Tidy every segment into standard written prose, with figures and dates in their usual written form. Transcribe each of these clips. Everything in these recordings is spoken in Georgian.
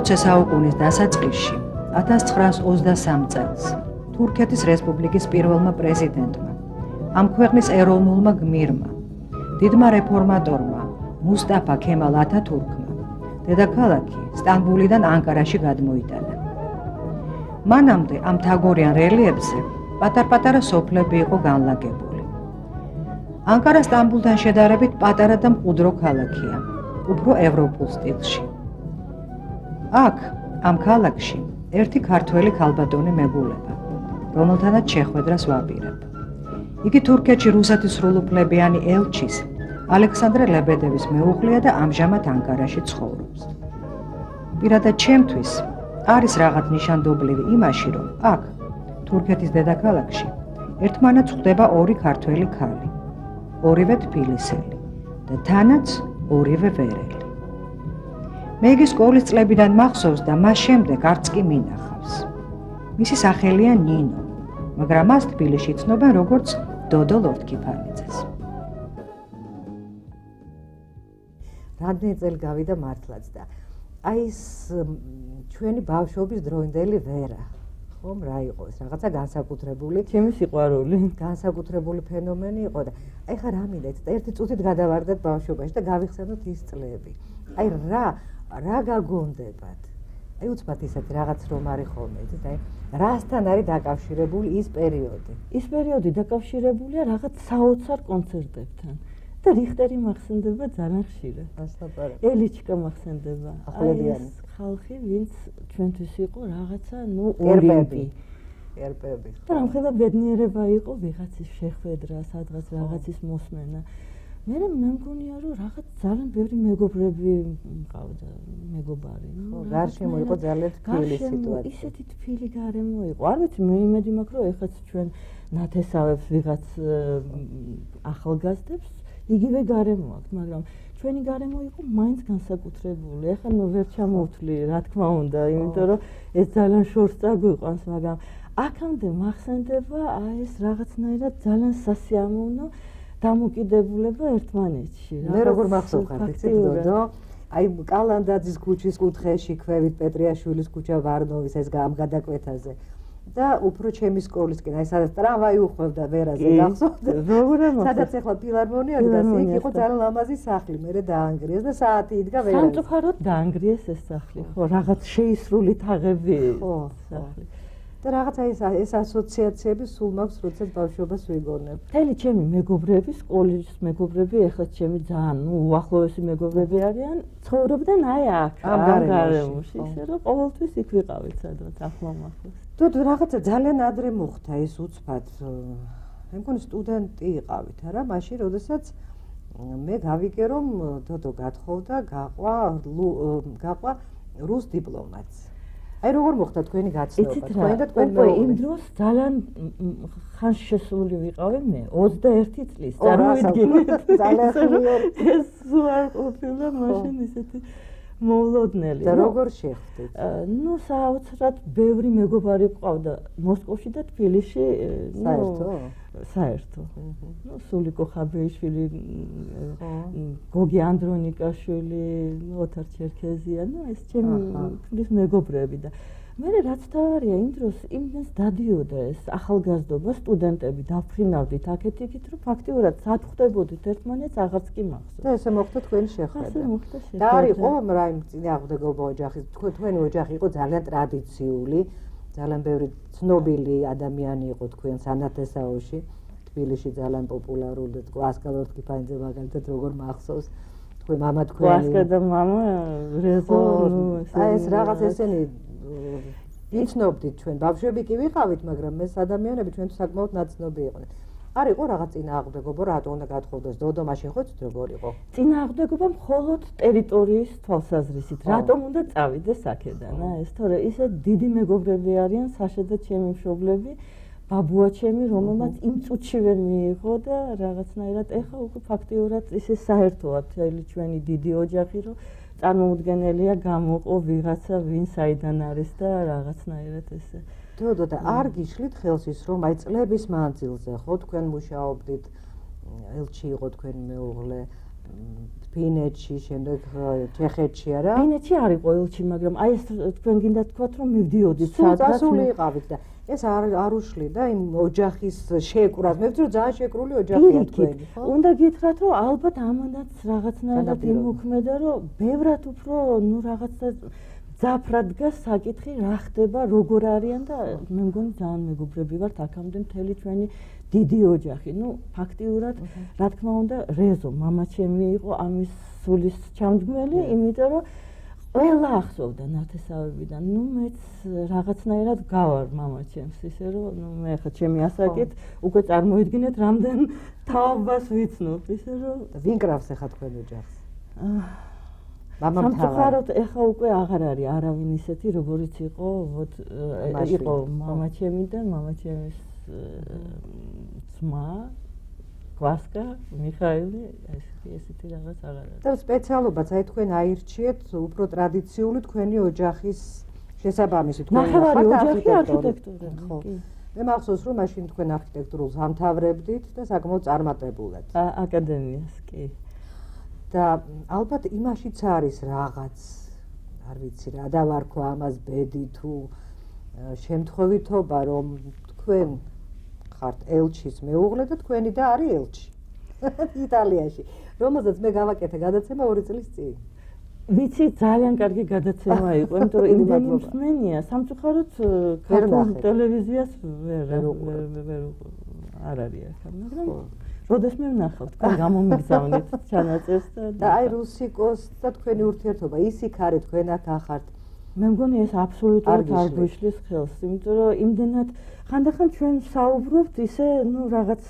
20 საუკუნის დასაწყისში 1923 წელს თურქეთის რესპუბლიკის პირველმა პრეზიდენტმა, ამ ქვეყნის ეროვნულმა გმირმა, დიდმა რეფორმატორმა მუსტაფა ქემალ ათათურქმა დედაქალაქი სტამბულიდან ანკარაში გადმოიტანა. მანამდე ამ თაგორიან რელიეფზე პატარ-პატარა სოფლები იყო განლაგებული. ანკარა სტამბულთან შედარებით პატარა და მყუდრო ქალაქია, უფრო ევროპულ სტილში. აქ, ამ ქალაქში, ერთი ქართველი ქალბატონი მეგულება, რომელთანაც შეხვედრას ვაპირებ. იგი თურქეთში რუსეთის სრულუფლებიანი ელჩის ალექსანდრე ლებედევის მეუღლეა და ამჟამად ანკარაში ცხოვრობს. პირადად ჩემთვის არის რაღაც ნიშანდობლივი იმაში, რომ აქ, თურქეთის დედაქალაქში, ერთმანეთს ხვდება ორი ქართველი ქალი, ორივე თბილისელი და თანაც ორივე ვერელი. მე იგი სკოლის წლებიდან მახსოვს და მას შემდეგ არც კი მინახავს. მისი სახელია ნინო, მაგრამ მას თბილისში ცნობენ როგორც დოდო ლორთქიფანიძეს. რამდენი წელი გავიდა მართლაც და აი ეს ჩვენი ბავშვობის დროინდელი ვერა, ხომ რა იყო ეს რაღაცა განსაკუთრებული, ჩემი სიყვარული, განსაკუთრებული ფენომენი იყო და აი ხა რა მინდათ და ერთი წუთით გადავარდეთ ბავშვობაში და გავიხსენოთ ის წლები. აი რა გაგონდებათ? აი უცბად ისეთი რაღაც რომ არის ხოლმე, იცით, აი რასთან არის დაკავშირებული ის პერიოდი? ის პერიოდი დაკავშირებულია რაღაც საოცარ კონცერტებთან. და რიხტერი მახსენდება ძალიან ხშირად. ასლაპარაკი. ელიჩკა მახსენდება. ახლებიანი ხალხი, ვინც ჩვენთვის იყო რაღაცა, ერბები. და ამხელა ბედნიერება იყო ვიღაცის შეხვედრა, სადღაც რაღაცის მოსმენა. მე მგონია რომ რაღაც ძალიან ბევრი მეგობრები მყავდა, მეგობარი. გარშემო იყო ძალიან თბილი სიტუაცია. ისეთი თბილი გარემო იყო. არ ვიცი, მე იმედი მაქვს რომ ეხაც ჩვენ ნათესავებს ვიღაც ახალგაზრდებს იგივე გარემო აქვს, მაგრამ ჩვენი გარემო იყო მაინც განსაკუთრებული. ეხლა ნუ ვერ ჩამოვთვლი, რა თქმა უნდა, იმიტომ რომ ეს ძალიან შორს წაგვიყვანს, მაგრამ აქამდე მახსენდება აი ეს რაღაცნაირად ძალიან სასიამოვნო დამოკიდებულება ერთმანეთში. მე როგორ მახსოვხარ, იცით, დოდო? აი კალანდაძის ქუჩის კუთხეში ქვევით პეტრიაშვილის ქუჩა ვარნოვის ეს გადაკვეთაზე. და უფრო ჩემი სკოლისკენ, აი სადაც ტრამვაი უხვევდა ვერაზე, გახსოვდა? სადაც ახლა ფილარმონია დგას, იქ იყო ძალიან ლამაზი სახლი, მერე დაანგრიეს და საათი იდგა ვერაზე. სამწუხაროდ დაანგრიეს ეს სახლი, ხო, რაღაც შეისრული თაღები სახლი. და რაღაცა ეს ასოციაციები სულ მაქვს, როდესაც ბავშვობას ვიგონებ. მთელი ჩემი მეგობრები, სკოლის მეგობრები, ეხლა ჩემი ძალიან უახლოესი მეგობრები არიან, ცხოვრობდნენ აი აქ, ამ გარემოში, ისე რომ ყოველთვის იქ ვიყავით სადღაც ახლომახლოს. თუ რაღაცა ძალიან ადრე მოხდა ეს უცბად. მე მგონი სტუდენტი იყავით, არა, მაშინ, როდესაც მე გავიგე რომ დოდო გათხოვდა, გაყვა რუს დიპლომატს. აი როგორ მოხდა თქვენი გაცნობა? თქვენ და თქვენი მეუღლე. იმ დროს ძალიან ხანში შესული ვიყავი მე, 21 წლის. წარმოვიდგინეთ, ძალიან ეს ზუარ ყოფილა მაშინ ისეთი მოულოდნელი. და როგორ შეხვდით? ნუ საოცრად ბევრი მეგობარი ყავდა მოსკოვში და თბილისში, საერთო. ნუ სულიკო ხაბეიშვილი, გოგი ანდრონიკაშვილი, ოთარ ჩერქეზია, ნუ ეს ჩემი თბილის მეგობრები და მე რაც თავარია იმ დროს იმდენს დადიოდა ეს ახალგაზრდობა, სტუდენტები დაფრინავდით აქეთ-იქით, რომ ფაქტიურად სად ხვდებოდით ერთმანეთს, აღარც კი მახსოვს. და ესე მოხდა თქვენი შეხვედრა. ასე მოხდა შეხვედრა. და არ იყო რაიმე წინააღმდეგობა ოჯახის, თქვენი ოჯახი იყო ძალიან ტრადიციული, ძალიან ბევრი ცნობილი ადამიანი იყო თქვენ სანათესაოში, თბილისში ძალიან პოპულარული და ასკა ლორთქიფანიძე მაგალითად როგორ მახსოვს, თქვენ მამა თქვენი. ასკა და მამა რეზო, აი ეს რაღაც ესენი იცნობდით ჩვენ, ბავშვები კი ვიყავით, მაგრამ ეს ადამიანები ჩვენთვის საკმაოდ ნაცნობი იყვნენ. არ იყო რაღაც წინააღმდეგობა, რატო უნდა გათხოვდეს დოდო, მაშინ ხო ცით როგორ იყო? წინააღმდეგობა მხოლოდ ტერიტორიის თვალსაზრისით, რატომ უნდა წავიდეს აქედან, ეს თორე ისე დიდი მეგობრები არიან, საშა და ჩემი მშობლები, ბაბუა ჩემი, რომელმაც იმ წუთშივე მიიღო და რაღაცნაირად ეხა უკვე ფაქტიურად ისე საერთოა მთელი ჩვენი დიდი ოჯახი, რომ წარმოუდგენელია გამოყო ვიღაცა ვინ საიდან არის და რაღაცნაირად ესე. დოდო და არ გიშლით ხელს ის რომ აი წლების მანძილზე ხო თქვენ მუშაობდით, ელჩი იყო თქვენი მეუღლე, ფინეთში, შემდეგ ჩეხეთში არა? ფინეთში არ იყო ელჩი, მაგრამ აი ეს თქვენ გინდა თქვათ რომ მივდიოდით სადღაც. სულ იყავით და ეს არ უშლი და იმ ოჯახის შეკრას. მე ვთქვი რომ ძალიან შეკრული ოჯახია თქვენი, ხო? უნდა გითხრათ რომ ალბათ ამანაც რაღაცნაირად იმოქმედა რომ ბევრად უფრო ნუ რაღაცა ძაფრად დგას საკითხი რა ხდება, როგორ არიან და მე მგონი ძალიან მეგობრები ვართ აქამდე მთელი ჩვენი დიდი ოჯახი. ნუ ფაქტიურად რა თქმა უნდა რეზო მამაჩემი იყო ამის სულის ჩამდგმელი, იმიტომ რომ ყველა ახსოვდა ნათესავებიდან. ნუ მეც რაღაცნაირად გავარ მამაჩემს, ისე რომ ნუ მე ხა ჩემი ასაკით უკვე წარმოიდგინეთ რამდენ თაობას ვიცნობ, ისე რომ ვინ კრავს ახლა თქვენ ოჯახს? სამწუხაროდ ეხა უკვე აღარ არის არავინ ისეთი როგორიც იყო, იყო მამაჩემი და მამაჩემის ძმა კვასკა მიხაილი, ესეთი რაღაც აღარ არის. და სპეციალობაც აი თქვენ აირჩიეთ უფრო ტრადიციული თქვენი ოჯახის შესაბამისი თქვენი ნახევარი ოჯახი არქიტექტორია. ხო. მე მახსოვს რომ მაშინ თქვენ არქიტექტურულს ამთავრებდით და საკმაოდ წარმატებულად. აკადემიას, კი. და ალბათ იმაშიც არის რაღაც, არ ვიცი რა დავარქვა ამას ბედი თუ შემთხვევითობა რომ თქვენ ხართ ელჩის მეუღლე და თქვენი და არის ელჩი იტალიაში, რომელზეც მე გავაკეთე გადაცემა 2 წლის წინ. ვიცი ძალიან კარგი გადაცემა იყო, იმიტომ რომ იმდენი მსმენია, სამწუხაროდ ქართულ ტელევიზიას ვერ არ არის ახლა, მაგრამ როდეს მე ვნახავ, თქვენ გამომიგზავნით ჩანაწერს და აი რუსიკოს და თქვენი ურთიერთობა, ის იქ არის, თქვენ აქ ახართ. მე მგონი ეს აბსოლუტურად არ გვიშლის ხელს, იმიტომ რომ იმდენად ხანდახან ჩვენ საუბრობთ ისე, ნუ რაღაც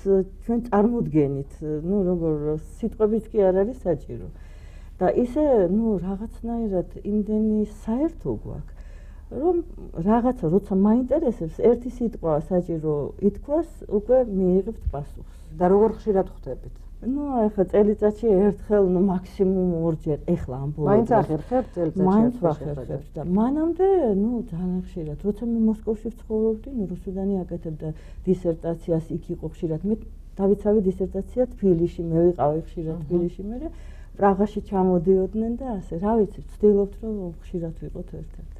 ჩვენ წარმოდგენით, ნუ როგორ სიტყვებით კი არ არის საჭირო. და ისე, ნუ რაღაცნაირად იმდენი საერთო გვაქვს, რომ რაღაცა როცა მაინტერესებს, ერთი სიტყვა საჭირო ითქვას, უკვე მიიღებთ პასუხს. და როგორ ხშირად ხვდებით? ნუ ახლა წელიწადში ერთხელ, ნუ მაქსიმუმ 2-ჯერ, ეხლა ამ ბოლოს. მაინც ახერხებთ წელიწადში? მაინც ვახერხებთ და მანამდე, ნუ ძალიან ხშირად, როცა მე მოსკოვში ვცხოვრობდი, ნუ რუსუდანი აკეთებდა დისერტაციას, იქ იყო ხშირად. მე დავიცავი დისერტაცია თბილისში, მე ვიყავი ხშირად თბილისში, მე პრაღაში ჩამოდიოდნენ და ასე, რა ვიცი, ვცდილობთ რომ ხშირად ვიყოთ ერთ-ერთი.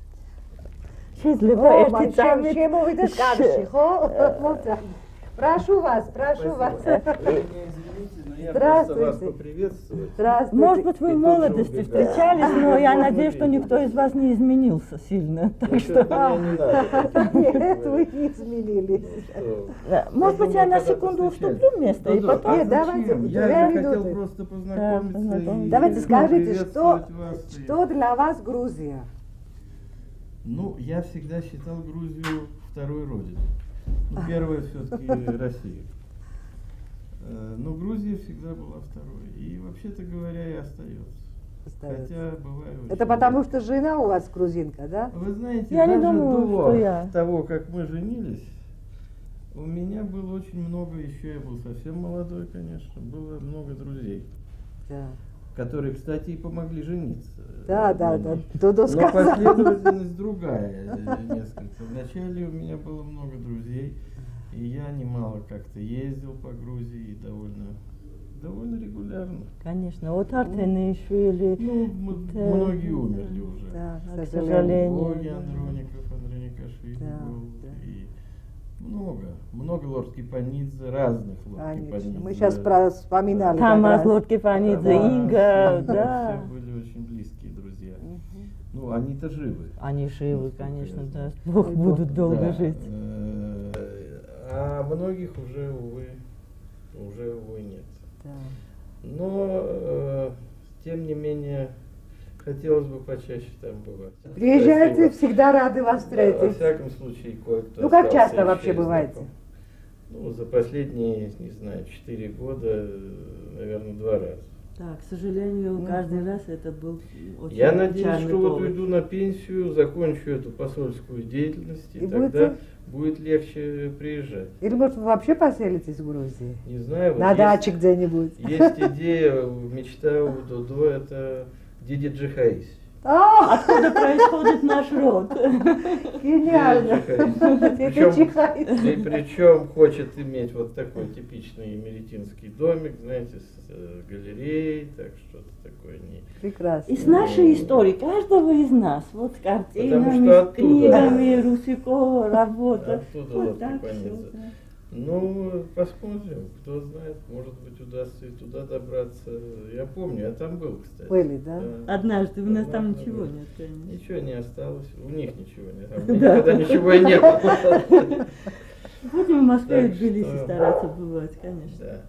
შეიძლება ერთი წამით შემოვიდეს კარში, ხო? Прошу вас. Здравствуйте. Поприветствовать. Здравствуйте. Может быть, вы в молодости встречались, но я надеюсь, что никто из вас не изменился сильно. Так что... Нет, вы не изменились. Может быть, я на секунду уступлю место и потом... Нет, давайте, Я хотел просто познакомиться. Давайте скажите, что для вас Грузия? Ну, я всегда считал Грузию второй родиной. Первая все-таки Россия. Но Грузия всегда была второй. И вообще-то говоря, и остается. Хотя бывает. Это потому что жена у вас грузинка, да? Вы знаете, Я не даже думаю, что до я. того, как мы женились, у меня было очень много, еще я был совсем молодой, конечно, было много друзей. Да. Которые, кстати, и помогли жениться. Да. Но последовательность другая несколько. Вначале у меня было много друзей, и я немало как-то ездил по Грузии довольно регулярно. Конечно, вот Артенишвили. Многие умерли уже. Да, к сожалению. Боги Андроникашвили был. И много Лорд Кипанидзе, разных Лорд Кипанидзе. Мы сейчас вспоминали. Тамас Лорд Кипанидзе, Инга, да. Все были очень близкие друзья. Ну, они-то живы. Они живы, конечно, да. Бог будут долго жить. А многих уже, увы, нет. Да. Но, тем не менее, хотелось бы почаще там бывать. Приезжайте, всегда рады вас встретить. Во всяком случае, кое-кто. Ну, как часто вообще бываете? Ну, за последние, не знаю, 4 года, наверное, 2 раза. Да, к сожалению, каждый раз это был очень Я надеюсь, что вот уйду на пенсию, закончу эту посольскую деятельность, и тогда будет легче приезжать. Или, может, вы вообще поселитесь в Грузии? Не знаю. На даче где-нибудь. Есть идея, мечта у Додо, это Диди Джихаис. Откуда происходит наш род? Гениально. Причем хочет иметь вот такой типичный меретинский домик, знаете, с галереей, так что-то такое не... Прекрасно. Из нашей истории, каждого из нас, вот с картинами, с книгами, Русико, работа. Оттуда Вот вот так понятно. всё, да. Ну, посмотрим, кто знает, может быть, удастся и туда добраться. Я помню, я там был, кстати. Были, да? Однажды, у нас там Однажды ничего был. нет, конечно. Ничего не осталось, у них ничего нет, а у меня никогда ничего и не было. Будем в Москве и Так в Тбилиси что- стараться бывать, конечно. Да.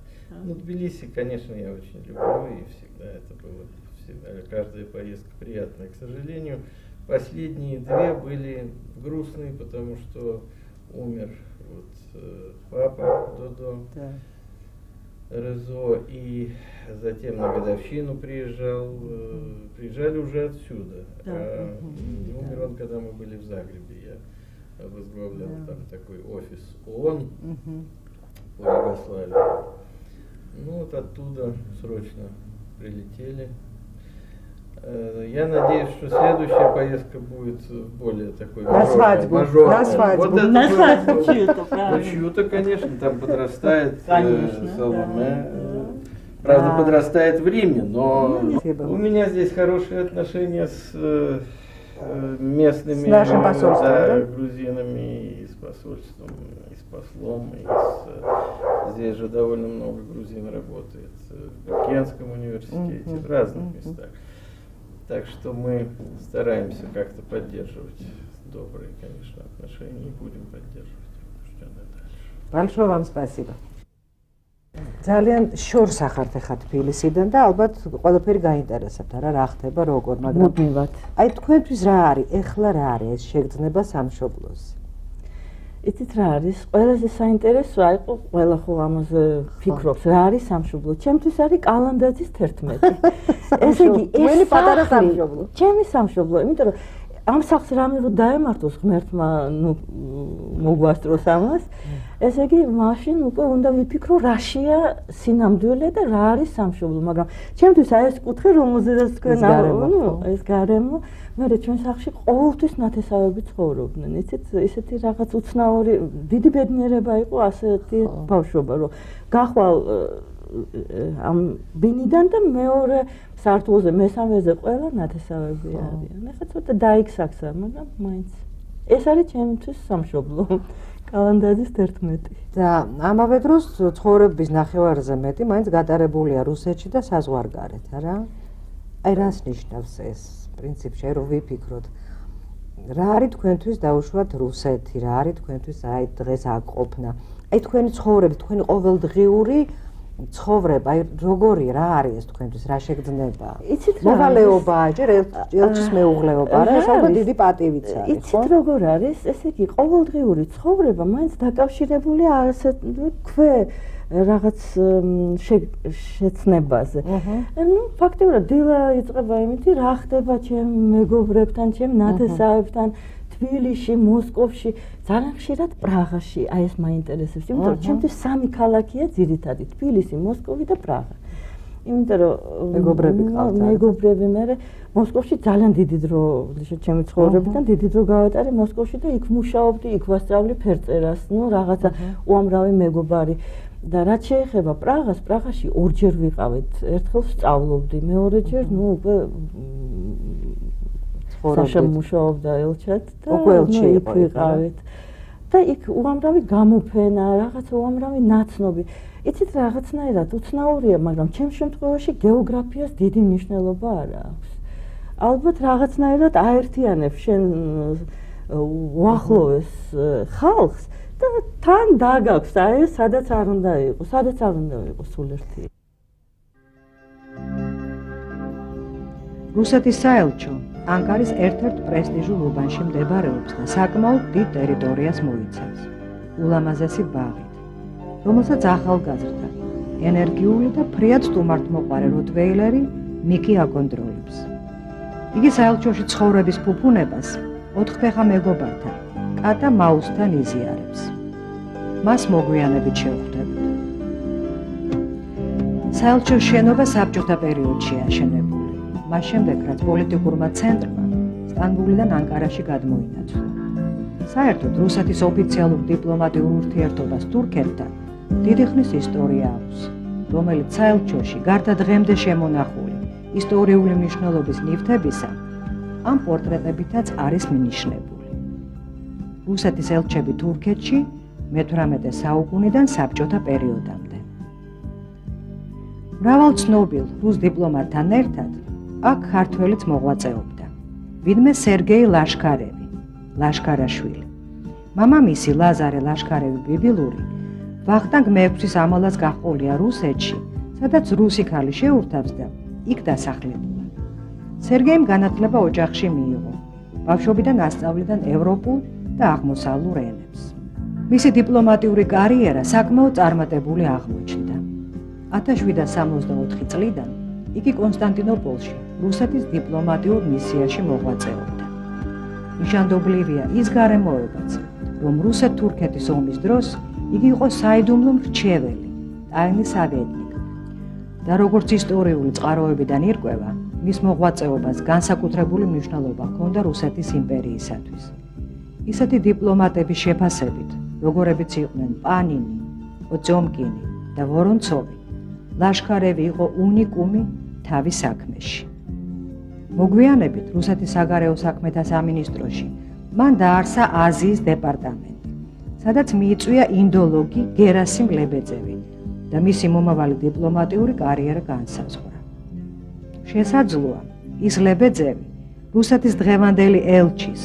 Ну, Тбилиси, конечно, я очень люблю, и всегда это было, всегда, каждая поездка приятная. К сожалению, последние две были грустные, потому что умер вот папа Додо Да. Резо, и затем на годовщину приезжали уже отсюда. Да. Умер он, когда мы были в Загребе, я возглавлял Да. там такой офис ООН Мгм. по Югославии. Ну вот оттуда срочно прилетели. Я надеюсь, что следующая поездка будет более такой На свадьбу, мажорной. на свадьбу. Вот это На было- свадьбу чью-то, Ну, правильно. чью-то, конечно, там подрастает Конечно, Саломе. да. Правда, Да. подрастает в Риме, но Спасибо. у меня здесь хорошие отношения с местными С нашим посольством, да? грузинами, и с посольством, и с послом, и здесь же довольно много грузин работает в Бекенском университете, в разных местах. Так что мы стараемся как-то поддерживать добрые, конечно, отношения и будем поддерживать. Что дальше? Большое вам спасибо. ძალიან შორს ახართ ახლა თბილისიდან და ალბათ ყველაფერი გაინტერესებთ რა ხდება როგორ, მაგრამ მუდმივად. აი თქვენთვის რა არის ეხლა რა არის ეს შეგრძნება სამშობლოს? იცით რა არის? ყველაზე საინტერესო აიყო ყველა ხო ამაზე ფიქრობს რა არის სამშობლო. ჩემთვის არის კალანდაძის 11. ესე იგი, თქვენი პატარა სახლი, სამშობლო. ჩემი სამშობლო, იმიტომ რომ ამ სახლს რამე რო დაემართოს ღმერთმა, ნუ მოგვასწროს ამას. ესე იგი, მაშინ უკვე უნდა ვიფიქრო რაშია სინამდვილე და რა არის სამშობლო, მაგრამ ჩემთვის აი ეს კუთხე რომელზედაც თქვენ ეს გარემო, მე ჩვენ სახლში ყოველთვის ნათესავები ცხოვრობდნენ. იცით, ესეთი რაღაც უცნაური დიდი ბედნიერება იყო ასეთი ბავშვობა, რომ გახვალ ამ ბინიდან და მეორე სართულზე, მესამეზე ყველა ნათესავები არიან. ეხლა ცოტა დაიქსაქსა, მაგრამ მაინც ეს არის ჩემთვის სამშობლო. კალანდაძის 11. და ამავე დროს ცხოვრების ნახევარზე მეტი მაინც გატარებულია რუსეთში და საზღვარგარეთ, არა? აი რას ნიშნავს ეს პრინციპში, რომ ვიფიქროთ რა არის თქვენთვის დაუშვათ რუსეთი, რა არის თქვენთვის აი დღეს აქ ყოფნა. აი თქვენი ცხოვრება, თქვენი ყოველდღიური ცხოვრება, აი როგორი რა არის ეს თქვენთვის, რა შეგრძნება? იცით რა მოვალეობაა, ჯერ ელჩის მეუღლეობაა, რა ეს ალბათ დიდი პატივიც არის, ხო? იცით როგორ არის? ესე იგი, ყოველდღიური ცხოვრება მაინც დაკავშირებულია ასეთ ქვე რაღაც შეცნებაზე. ნუ ფაქტობრივად დილა იწყება იმით, რა ხდება ჩემ მეგობრებთან, ჩემ ნათესავებთან, თბილისში, მოსკოვში, ძალიან ხშირად პრაღაში. აი ეს მაინტერესებს, იმიტომ რომ ჩემთვის სამი ქალაქია ძირითადი, თბილისი, მოსკოვი და პრაღა. იმიტომ რომ მეგობრები ყავთ. მეგობრები მე მოსკოვში ძალიან დიდი დრო ჩემი ცხოვრებიდან დიდი დრო გავატარე მოსკოვში და იქ მუშაობდი, იქ ვასწავლი ფერწერას, ნუ რაღაცა უამრავი მეგობარი. და რაც შეეხება პრაღას, პრაღაში ორჯერ ვიყავით. ერთხელ ვსწავლობდი, მეორეჯერ ნუ უკვე საშა მუშაობდა ელჩად და უკვე იქ ვიყავით. და იქ უამრავი გამოფენა, რაღაცა უამრავი ნაცნობი. იცით რაღაცნაირად უცნაურია, მაგრამ ჩემ შემთხვევაში გეოგრაფიას დიდი მნიშვნელობა არ აქვს. ალბათ რაღაცნაირად აერთიანებს შენ უახლოეს ხალხს და თან დაგაქვს აი ეს სადაც არ უნდა იყოს, სადაც არ უნდა იყოს სულ ერთი. რუსეთის საელჩო ანკარის ერთ-ერთ პრესტიჟულ უბანში მდებარეობს და საკმაოდ დიდ ტერიტორიას მოიცავს. ულამაზესი ბაღით, რომელსაც ახალგაზრდა, ენერგიული და ფრიად სტუმართმოყვარე როტვეილერი მიკი აკონტროლებს. იგი საელჩოში ცხოვრების ფუფუნებას 4 ფეხა მეგობართან, კატა მაუსთან იზიარებს. მას მოგვიანებით შევხვდებით. საელჩოს შენობა საბჭოთა პერიოდში აშენებული. მას შემდეგ, რაც პოლიტიკურმა ცენტრმა სტამბოლიდან ანკარაში გადმოინაცვლა. საერთოდ რუსეთის ოფიციალურ დიპლომატიურ ურთიერთობას თურქეთთან დიდი ხნის ისტორია აქვს, რომელიც საელჩოში გარდა დღემდე შემონახული ისტორიული მნიშვნელობის ნივთებისა, ამ პორტრეტებითაც არის მინიშნებული. რუსეთის ელჩები თურქეთში მე-18 საუკუნიდან საბჭოთა პერიოდამდე. მრავალ ცნობილ რუს დიპლომატთან ერთად აქ ქართველიც მოღვაწეობდა. ვინმე სერგეი ლაშქარევი, ლაშქარაშვილი. მამამისი ლაზარე ლაშქარევი ბიბილური ვახტანგ მე-6-ის ამალას გაჰყოლია რუსეთში, სადაც რუსი ქალი შეურთავს და იქ დასახლებულა. სერგეიმ განათლება ოჯახში მიიღო. ბავშვობიდან ასწავლიდა ევროპულ და აღმოსავლურ ენებს. მისი დიპლომატიური კარიერა საკმაოდ წარმატებული აღმოჩნდა. 1764 წლიდან იგი კონსტანტინოპოლში რუსეთის დიპლომატიურ მისიაში მოღვაწეობდა. ნიშანდობლივია ის გარემოებაც, რომ რუსეთ-თურქეთის ომის დროს იგი იყო საიდუმლო მრჩეველი, ტაინის სავიეტნიკი და როგორც ისტორიული წყაროებიდან ირკვევა, მის მოღვაწეობას განსაკუთრებული მნიშვნელობა ჰქონდა რუსეთის იმპერიისათვის. ისეთი დიპლომატების შეფასებით, როგორებიც იყვნენ პანინი, პოწომკინი და ვორონცოვი, ლაშქარევი იყო უნიკუმი თავის საქმეში. მოგვიანებით რუსეთის საგარეო საქმეთა სამინისტროში მან დაარსა აზიის დეპარტამენტი, სადაც მიიწვია ინდოლოგი გერასიმ ლებეძევი და მისი მომავალი დიპლომატიური კარიერა განსაზღვრა. შესაძლოა, ის ლებეძევი რუსეთის დღევანდელი ელჩის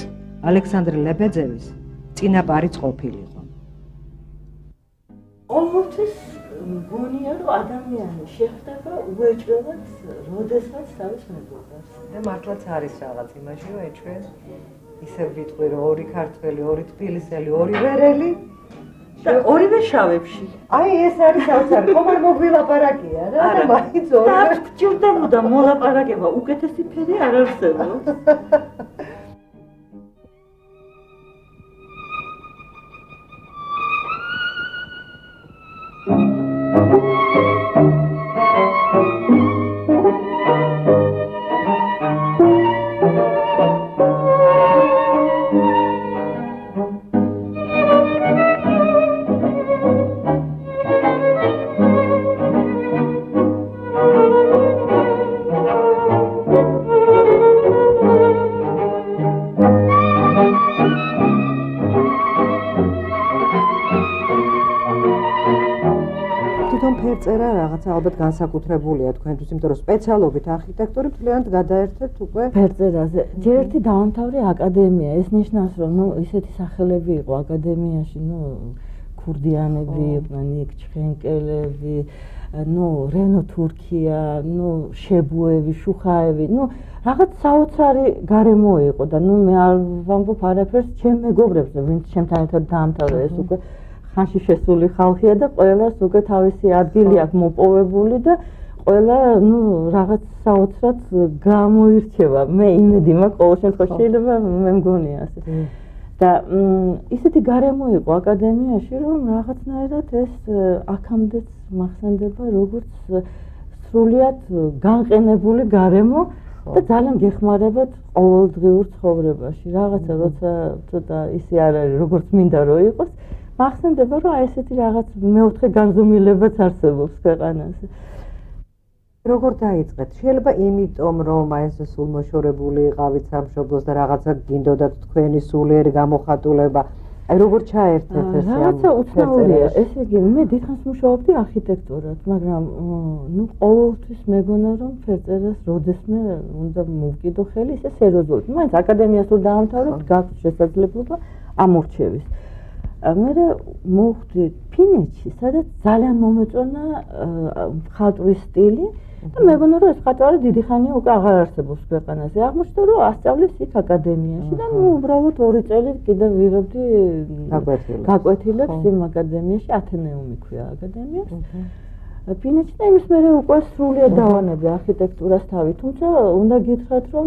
ალექსანდრ ლებეძევის წინაპარიც ყოფილიყო. ყოველთვის მგონია, რომ ადამიანი შეხვდება უეჭველად, როდესაც თავის მეგობრებს. და მართლაც არის რაღაც იმაში, რომ ჩვენ ისევ ვიტყვი, რომ ორი ქართველი, ორი თბილისელი, ორი ვერელი და ორივე შავებში. აი ეს არის საოცარი, ხომ არ მოგვილაპარაკია რა და მაინც ორი. და გჭირდებოდა მოლაპარაკება, უკეთესი ფერი არ არსებობს. ფერწერა რაღაცა ალბათ განსაკუთრებულია თქვენთვის, იმიტომ რომ სპეციალობით არქიტექტორი მთლიანად გადაერთეთ უკვე ფერწერაზე. ჯერ ერთი დაამთავრე აკადემია, ეს ნიშნავს, რომ ისეთი სახელები იყო აკადემიაში, ქურდიანები იყვნენ, ჩხენკელები, რენო თურქია, შებუევი, შუხაევი, რაღაც საოცარი გარემო იყო და მე არ ვამბობ არაფერს ჩემ მეგობრებს, ვინც ჩემთან ერთად დაამთავრა ეს უკვე ხანში შესული ხალხია და ყველას უკვე თავისი ადგილი აქვს მოპოვებული და ყველა რაღაც საოცრად გამოირჩევა. მე იმედი მაქვს ყოველ შემთხვევაში შეიძლება მე მგონია ასე. და ისეთი გარემო იყო აკადემიაში, რომ რაღაცნაირად ეს აქამდეც მახსენდება როგორც სრულიად განყენებული გარემო და ძალიან გეხმარებათ ყოველდღიურ ცხოვრებაში. რაღაცა როცა ცოტა ისე არ არის როგორც მინდა რომ იყოს, მახსენდება რომ აი ესეთი რაღაც მეოთხე განზომილებაც არსებობს ქვეყანაზე. როგორ დაიწყეთ? შეიძლება იმიტომ რომ აი ეს სულ მოშორებული იყავით სამშობლოს და რაღაცა გინდოდათ თქვენი სულიერი გამოხატულება. აი როგორ ჩაერთეთ ეს რაღაცა უცნაურია. ესე იგი, მე დიდხანს მუშაობდი არქიტექტურად, მაგრამ ყოველთვის მეგონა რომ ფერწერას როდესმე უნდა მოვკიდო ხელი, ისე სერიოზულად. მაინც აკადემიას რო დაამთავრებ, გაქვს შესაძლებლობა ამორჩევის. მე მოვხვდი ფინეთში, სადაც ძალიან მომეწონა მხატვრის სტილი და მეგონა რომ ეს მხატვარი დიდი ხანია უკვე აღარ არსებობს ქვეყანაზე. აღმოჩნდა რომ ასწავლის იქ აკადემიაში და უბრალოდ 2 წელი კიდევ ვიღებდი გაკვეთილებს იმ აკადემიაში, ათენეუმი ქვია აკადემიას. ფინეთში და იმის მერე უკვე სრულიად დავანებდი არქიტექტურას თავი, თუმცა უნდა გითხრათ რომ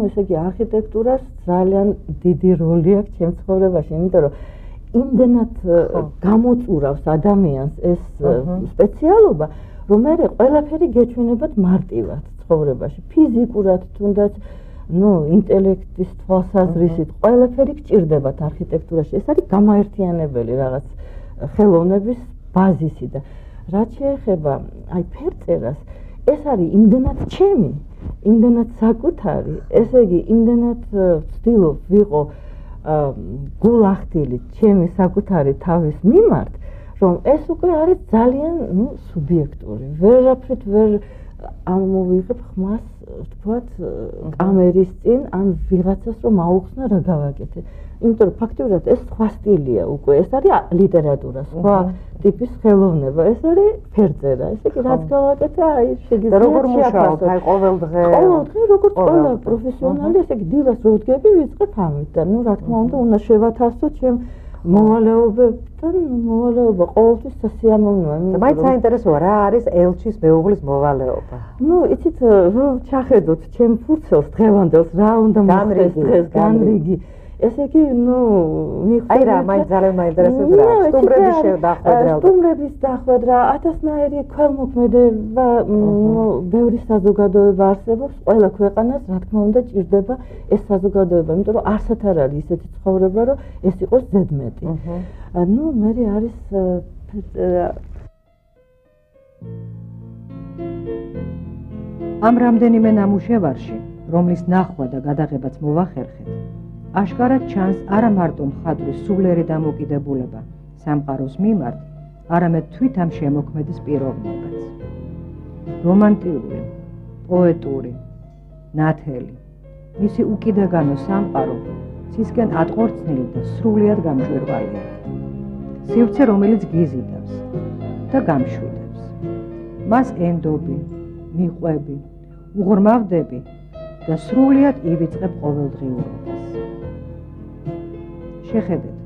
ესე იგი არქიტექტურას ძალიან დიდი როლი აქვს ჩემ ცხოვრებაში, იმიტომ რომ იმდენად გამოწურავს ადამიანს ეს სპეციალობა, რომ მე ყველაფერი გეჩვენებათ მარტივად. ცხოვრებაში, ფიზიკურად თუნდაც ინტელექტის თვალსაზრისით ყველაფერი გჭირდებათ არქიტექტურაში. ეს არის გამაერთიანებელი რაღაც ხელოვნების ბაზისი და რაც შეეხება აი ფერწერას, ეს არის იმდენად ჩემი, იმდენად საკუთარი, ესე იგი იმდენად ვცდილობ ვიყო გულახდილი ჩემი საკუთარი თავის მიმართ, რომ ეს უკვე არის ძალიან სუბიექტური. ვერაფრით ვერ ამოვიღებ ხმას, თქვათ, კამერის წინ ან ვიღაცას რომ აუხსნა რა გავაკეთე. იმიტომ რომ ფაქტიურად ეს სხვა სტილია უკვე, ეს არის ლიტერატურა, სხვა ტიპის ხელოვნება, ეს არის ფერწერა. ესე იგი რაც გავაკეთე, აი შეგიძლია როგორ მუშაობთ, აი ყოველ დღე როგორც ყველა პროფესიონალი, ესე იგი დილას რო ვდგები, ვიწყებ ამით და რა თქმა უნდა შევათავსოთ ჩემ მოვალეობებთან, მოვალეობა ყოველთვის სასიამოვნოა. მაინც საინტერესოა რა არის ელჩის მეუღლის მოვალეობა. იცით, რომ ჩახედოთ ჩემ ფურცელს დღევანდელს რა უნდა მოხდეს დღეს განრიგი. ესე იგი, აი რა, მაინც ძალიან მაინტერესებს რა. სტუმრების დახვედრა. სტუმრების დახვედრა, ათასნაირი ქველმოქმედება, ბევრი საზოგადოება არსებობს, ყველა ქვეყანას, რა თქმა უნდა, ჭირდება ეს საზოგადოება, იმიტომ რომ არსად არ არის ისეთი ცხოვრება, რომ ეს იყოს ზედმეტი. მე არის ამ რამდენიმე ნამუშევარში, რომლის ნახვა და გადაღებაც მოვახერხეთ, აშკარად ჩანს არა მარტო მხატვრის სულიერი დამოკიდებულება სამყაროს მიმართ, არამედ თვით ამ შემოქმედის პიროვნებაც. რომანტიკული, პოეტური, ნათელი, მისი უკიდაგანო სამყარო ცისკენ ატყორცნილი და სრულიად გამჭვირვალეა. სივრცე, რომელიც გიზიდავს და გამშვიდებს. მას ენდობი, მიყვები, უღრმავდები და სრულიად ივიწყებ ყოველდღიურობას. შეხედეთ,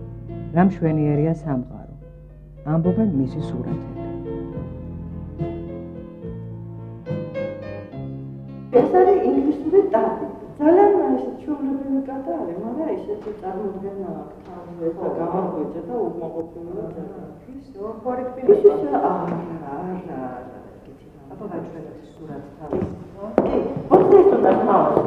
რა მშვენიერია სამყარო, ამბობენ მისი სურათები. ეს არის ინგლისური ტაბი. ძალიან ისეთ ჩვეულებრივი კატა არის, მაგრამ ისეთი წარმოდგენა აქვს თავზე და გამარჯვება და უკმაყოფილება. ფისო, არა. აბა გაჩვენეთ სურათს თავის. პორტრეტი უნდა თავის.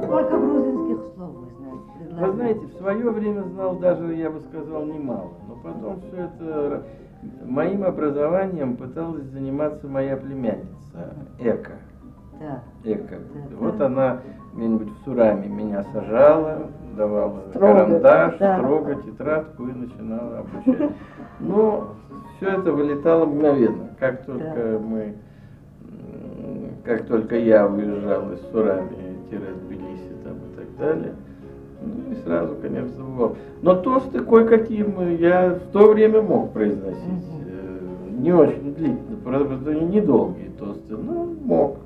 Сколько грузинских слов вы знаете? Вы знаете, в свое время знал даже, я бы сказал, немало. Но потом все это моим образованием пыталась заниматься моя племянница Эка. Да. Эка. Вот она где-нибудь в Сураме меня сажала, давала карандаш, строго тетрадку и начинала обучать. Но все это вылетало мгновенно. Как только я уезжал из Сурами-Тбилиси там и так далее, и сразу, конечно, забывал. Но тосты кое-какие я в то время мог произносить. Не очень длительно, правда, недолгие тосты, но мог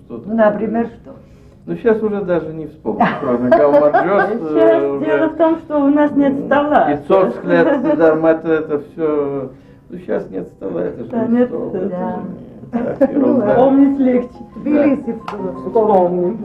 что-то. Например, что? Сейчас уже даже не вспомню, кроме Галмаджос. Дело в том, что у нас нет стола. И Цоцклет, это все. Сейчас нет стола, это же не стол. Так, ерунда. Помнить легче. Тбилиси вспомним.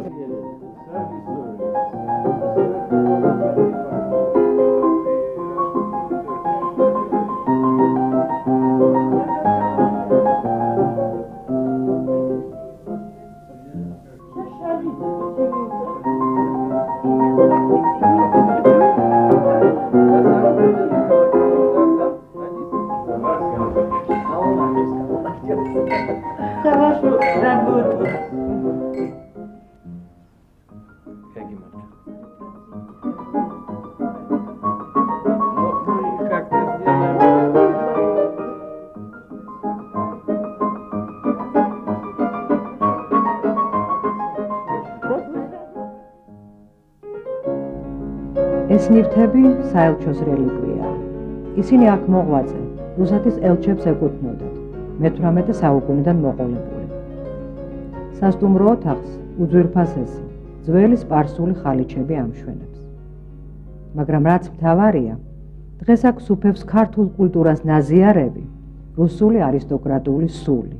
ეს ნივთები საელჩოს რელიკვიაა. ისინი აქ მოღვაწე, რუსეთის ელჩებს ეკუთვნოდათ, მე-18 საუკუნიდან მოყოლებული. სასტუმრო ოთახს უძვირფასესი, ძველი სპარსული ხალიჩები ამშვენებს. მაგრამ რაც მთავარია, დღეს აქ სუფევს ქართულ კულტურას ნაზიარები, რუსული არისტოკრატული სული,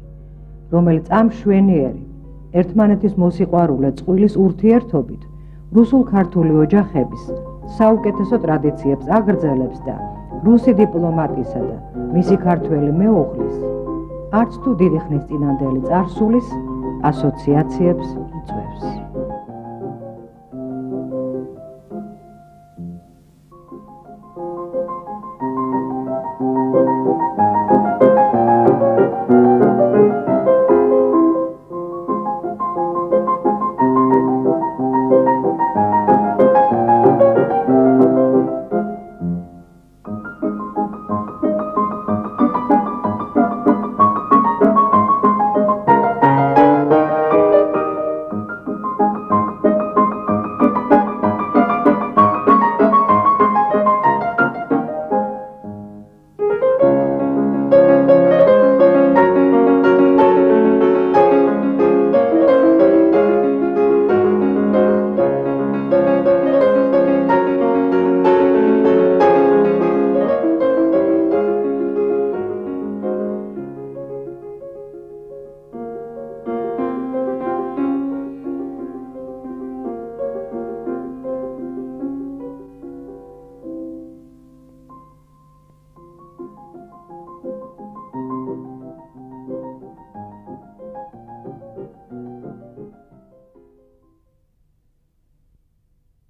რომელიც ამ მშვენიერი, ერთმანეთის მოსიყვარულე წყვილის ურთიერთობით რუსულ-ქართული ოჯახების საუკეთესო ტრადიციებს აგრძელებს და რუსი დიპლომატისა და მისი ქართველი მეუღლის არც თუ დიდი ხნის წინანდელი წარსულის ასოციაციებს